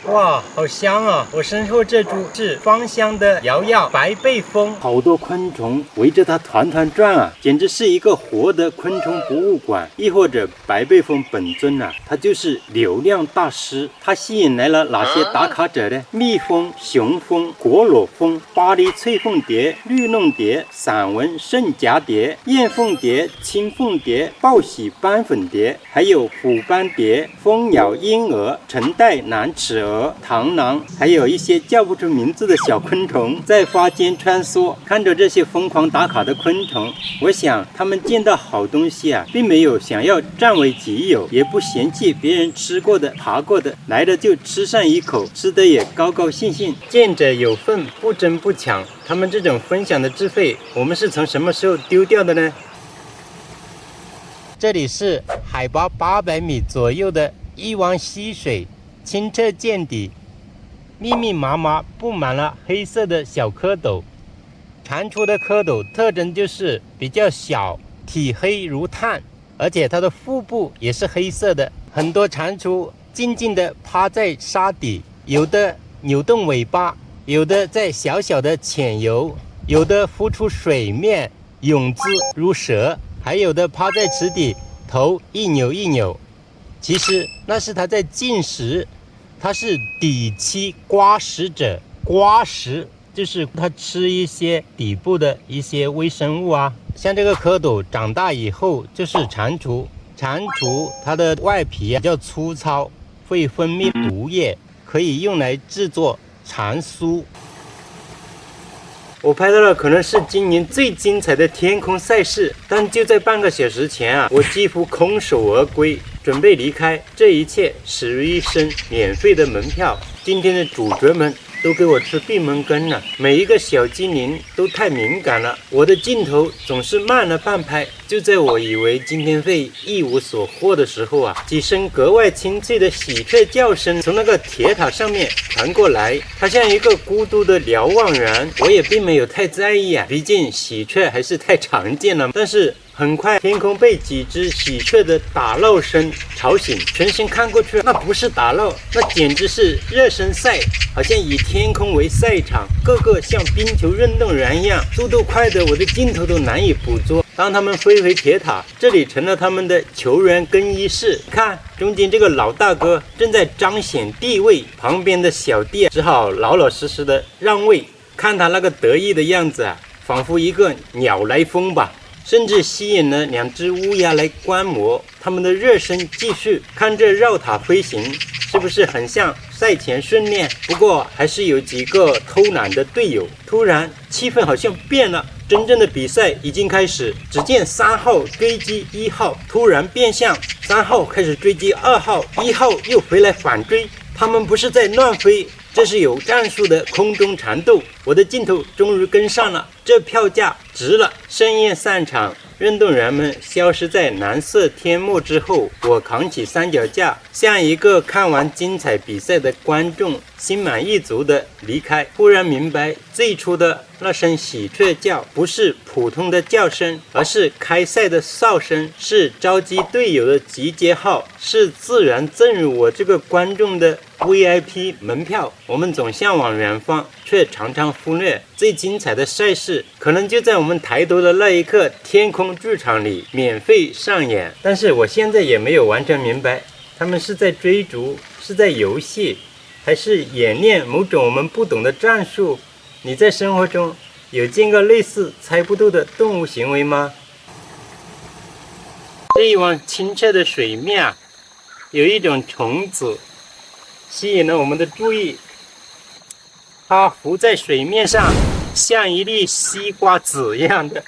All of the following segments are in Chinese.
哇，好香啊！我身後這株是芳香的瑤瑤白背蜂，好多昆虫圍着它團團轉啊，簡直是一個活的昆蟲博物館。亦或者白背蜂本尊啊，它就是流量大師。它吸引來了哪些打卡者呢？蜜蜂、雄蜂、果裸蜂、巴黎翠鳳蝶、綠弄蝶、散紋聖蛱蝶、燕鳳蝶、青鳳蝶、報喜斑粉蝶，還有虎斑蝶、蜂咬鸚鵡、橙带南齒蛾、螳螂，還有一些叫不出名字的小昆蟲在花間穿梭。看着這些瘋狂打卡的昆蟲，我想他們見到好東西啊，並沒有想要占為己有，也不嫌棄別人吃過的爬過的，來了就吃上一口，吃的也高高興興。見者有份，不爭不搶。他們這種分享的智慧，我們是從什麼時候丟掉的呢？這裡是海拔800米左右的一汪溪水，清澈見底，密密麻麻布滿了黑色的小蝌蚪。蟾蜍的蝌蚪特徵就是比較小，體黑如炭，而且它的腹部也是黑色的。很多蟾蜍靜靜地趴在沙底，有的扭動尾巴，有的在小小的潛游，有的浮出水面，泳姿如蛇，還有的趴在池底，頭一扭一扭。其實那是它在進食，它是底棲刮食者。刮食就是它吃一些底部的一些微生物啊。像这個蝌蚪長大以後就是蟾蜍，蟾蜍它的外皮比較粗糙，會分泌毒液，可以用來製作蟾酥。我拍到了可能是今年最精彩的天空賽事，但就在半個小時前啊，我幾乎空手而歸，準備離開。這一切始於一身免費的門票。今天的主角們都給我吃閉門羹了，每一個小精靈都太敏感了，我的鏡頭總是慢了半拍。就在我以為今天會一無所獲的時候啊，幾聲格外清脆的喜鵲叫聲從那個鐵塔上面傳過來，它像一個孤獨的瞭望員。我也並沒有太在意啊，畢竟喜鵲還是太常見了。但是很快天空被幾隻喜鵲的打鬧聲吵醒，全身看過去，那不是打鬧，那簡直是熱身賽，好像以天空為賽場，個個像冰球運動員一樣，速度快的我的鏡頭都難以捕捉。當他們飛回鐵塔，這裡成了他們的球員更衣室。看，中間這個老大哥正在彰顯地位，旁邊的小弟只好老老實實的讓位。看他那個得意的樣子啊，仿佛一個鳥來瘋吧。甚至吸引了2隻烏鴉來觀摩。他們的熱身繼續，看這繞塔飛行，是不是很像賽前訓練？不過還是有幾個偷懶的隊友。突然氣氛好像變了，真正的比賽已經開始。只見3號追擊1號，突然變向3號開始追擊2號，1號又回來反追。他們不是在亂飛，這是有戰術的空中纏鬥。我的鏡頭終於跟上了，這票價值了。盛宴散場，運動員們消失在藍色天幕之後，我扛起三腳架，像一個看完精彩比賽的觀眾，心滿意足地離開。忽然明白，最初的那聲喜鵲叫不是普通的叫聲，而是開賽的哨聲，是召集隊友的集結號，是自然贈予我這個觀眾的 VIP 門票。我們總向往遠方，卻常常忽略最精彩的賽事可能就在我們抬頭的那一刻，天空劇場裡免費上演。但是我現在也沒有完全明白，他們是在追逐，是在遊戲，還是演練某種我們不懂的戰術？你在生活中有見過類似猜不透的動物行為嗎？這一汪清澈的水面啊，有一種蟲子吸引了我們的注意。它浮在水面上，像一粒西瓜籽一樣的，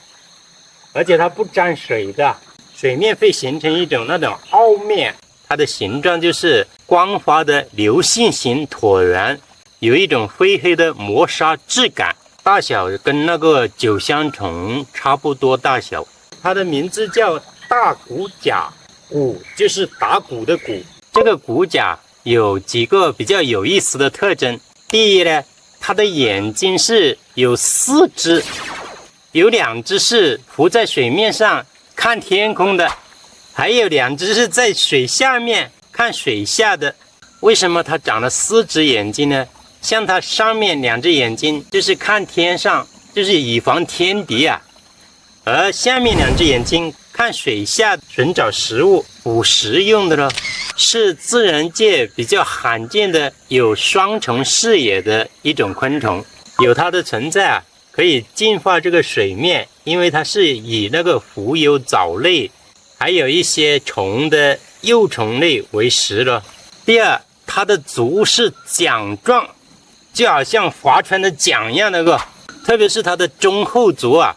而且它不沾水的。水面會形成一種那種凹面，它的形狀就是光滑的流線型橢圓，有一種灰黑的磨砂質感，大小跟那個九香蟲差不多大小。它的名字叫大骨甲，骨就是打鼓的鼓。這個骨甲有幾個比較有意思的特徵。第一呢，它的眼睛是有4隻，有2隻是浮在水面上看天空的，還有2隻是在水下面看水下的。為什麼它長了4隻眼睛呢？像它上面2隻眼睛就是看天上，就是以防天敌啊，而下面2隻眼睛看水下尋找食物捕食用的咯，是自然界比較罕見的有雙重視野的一種昆蟲。有它的存在啊，可以净化这個水面，因為它是以那個浮游藻類還有一些蟲的幼蟲類為食了。第二，它的足是槳狀，就好像划船的槳一樣那個，特別是它的中後足啊，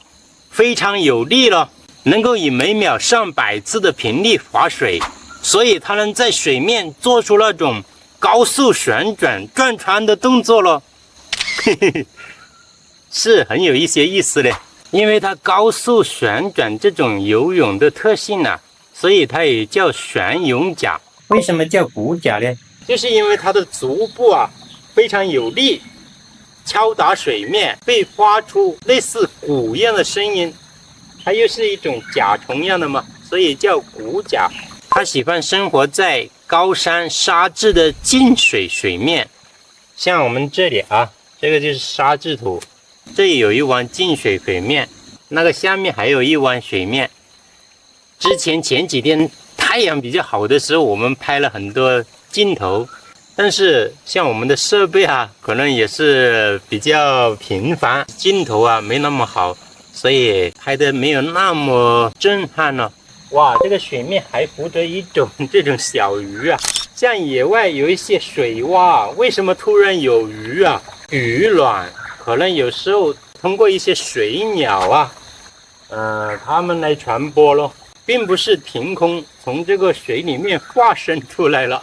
非常有力了，能夠以每秒上百次的頻率划水，所以它能在水面做出那種高速旋轉轉船的動作了。是很有一些意思的，因為它高速旋轉這種游泳的特性啊，所以它也叫旋泳甲。為什麼叫骨甲呢？就是因為它的足部啊非常有力，敲打水面会發出類似鼓一樣的聲音，它又是一種甲蟲一樣的嘛，所以叫骨甲。它喜歡生活在高山沙質的靜水水面，像我們這裡啊，這個就是沙質土。這裡有一灣靜水水面，那個下面還有一灣水面。前幾天太陽比較好的時候，我們拍了很多鏡頭，但是像我們的設備啊，可能也是比較平凡，鏡頭啊沒那麼好，所以拍的沒有那麼震撼了。哇，這個水面還浮着一種這種小魚啊，像野外有一些水洼，為什麼突然有魚啊？魚卵。可能有時候通過一些水鳥啊，它們來傳播咯，並不是憑空從這個水裡面化身出來了。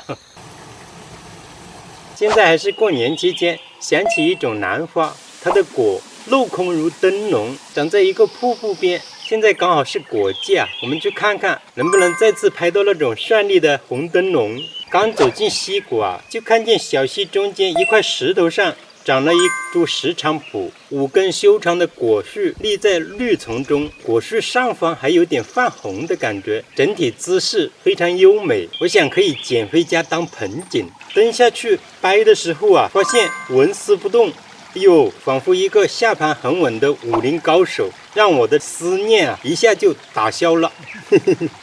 現在還是過年期間，想起一種蘭花，它的果鏤空如燈籠，長在一個瀑布邊。現在剛好是果季啊，我們去看看能不能再次拍到那種絢麗的紅燈籠。剛走進溪谷啊，就看見小溪中間一塊石頭上長了一株石菖蒲，5根修長的果樹立在綠叢中，果樹上方還有點泛紅的感覺，整體姿勢非常優美。我想可以撿回家當盆景。蹲下去掰的時候啊，發現紋絲不動，仿佛一個下盤很穩的武林高手，讓我的思念啊一下就打消了。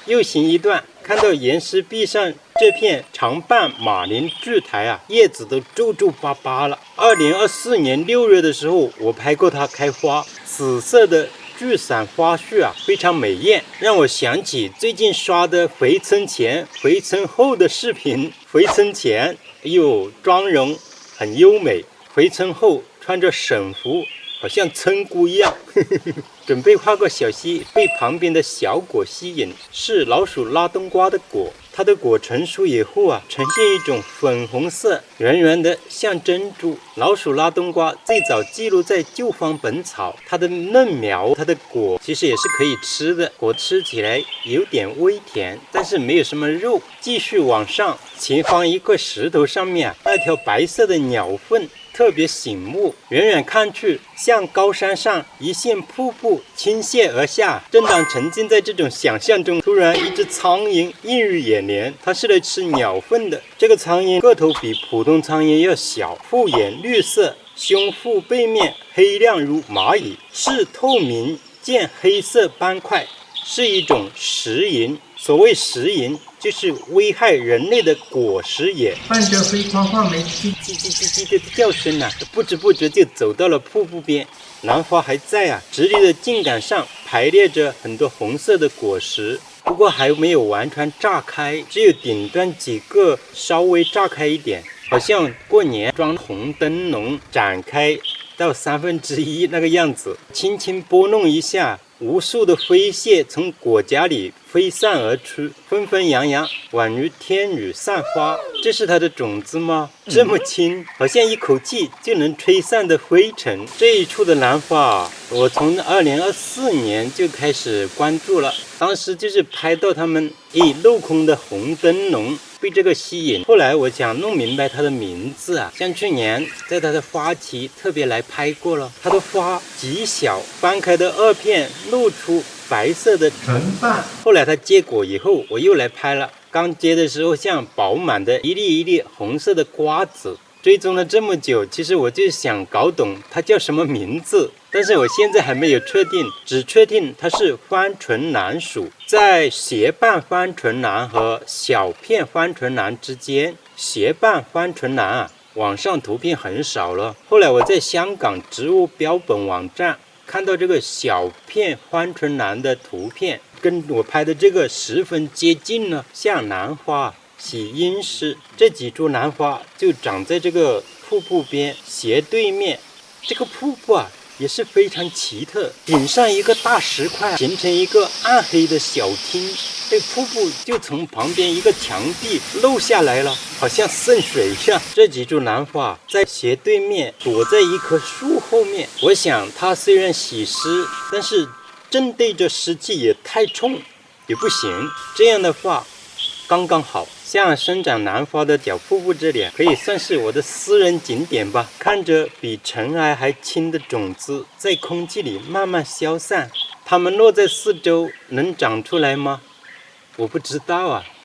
又行一段，看到岩石壁上這片長瓣馬鈴苣苔啊，葉子都皺皺巴巴了。2024年6月的時候，我拍過它開花，紫色的聚散花序啊，非常美豔，讓我想起最近刷的回村前、回村後的視頻。回村前，妝容很優美；回村後，穿着省服，好像村姑一樣。準備畫個小溪，被旁邊的小果吸引，是老鼠拉冬瓜的果。它的果成熟以後啊，呈現一種粉紅色，圓圓的像珍珠。老鼠拉冬瓜最早記錄在《舊方本草》，它的嫩苗，它的果其實也是可以吃的，果吃起來有點微甜，但是沒有什麼肉。繼續往上，前方一塊石頭上面啊，那條白色的鳥糞特別醒目，遠遠看去像高山上一線瀑布傾瀉而下。正當沉浸在這種想象中，突然一隻蒼蠅映入眼簾，它是來吃鳥糞的。這個蒼蠅個頭比普通蒼蠅要小，複眼綠色，胸腹背面黑亮如螞蟻，是透明見黑色斑塊，是一種食蠅。所謂食蠅，就是危害人類的果實也。伴着飛花畫眉嘰嘰嘰嘰嘰的叫聲啊，不知不覺就走到了瀑布邊。蘭花還在啊，直立的莖桿上排列着很多紅色的果實，不過還沒有完全炸開，只有頂端幾個稍微炸開一點，好像過年裝紅燈籠展開到1/3那個樣子。輕輕撥弄一下，無數的飛屑從果莢裡飛散而出，紛紛揚揚，宛如天女散花。這是它的種子嗎？這麼輕，好像一口氣就能吹散的灰塵。這一處的蘭花，我從2024年就開始關注了，當時就是拍到它們鏤空的紅燈籠，被這個吸引。後來我想弄明白它的名字啊，像去年在它的花期特別來拍過了。它的花極小，翻開的2片露出白色的唇瓣。後來它結果以後，我又來拍了。剛接的時候像飽滿的一粒一粒紅色的瓜子。追蹤了這麼久，其實我就想搞懂它叫什麼名字，但是我現在還沒有確定，只確定它是番唇兰属，在斜瓣番唇兰和小片番唇兰之间。斜瓣番唇兰啊，网上圖片很少了。後來我在香港植物標本網站看到這個小片番唇蘭的圖片，跟我拍的這個十分接近呢，像蘭花。喜陰石這幾株蘭花就長在這個瀑布邊斜對面。這個瀑布啊也是非常奇特，頂上一個大石塊形成一個暗黑的小廳，這瀑布就從旁邊一個牆壁漏下來了，好像滲水一樣。這幾株蘭花在斜對面躲在一棵樹後面，我想它雖然喜濕，但是正對着濕氣也太衝也不行，這樣的話剛剛好。像生長蘭花的小瀑布這裡可以算是我的私人景點吧。看着比塵埃還輕的種子在空氣裡慢慢消散，它們落在四周能長出來嗎？我不知道啊。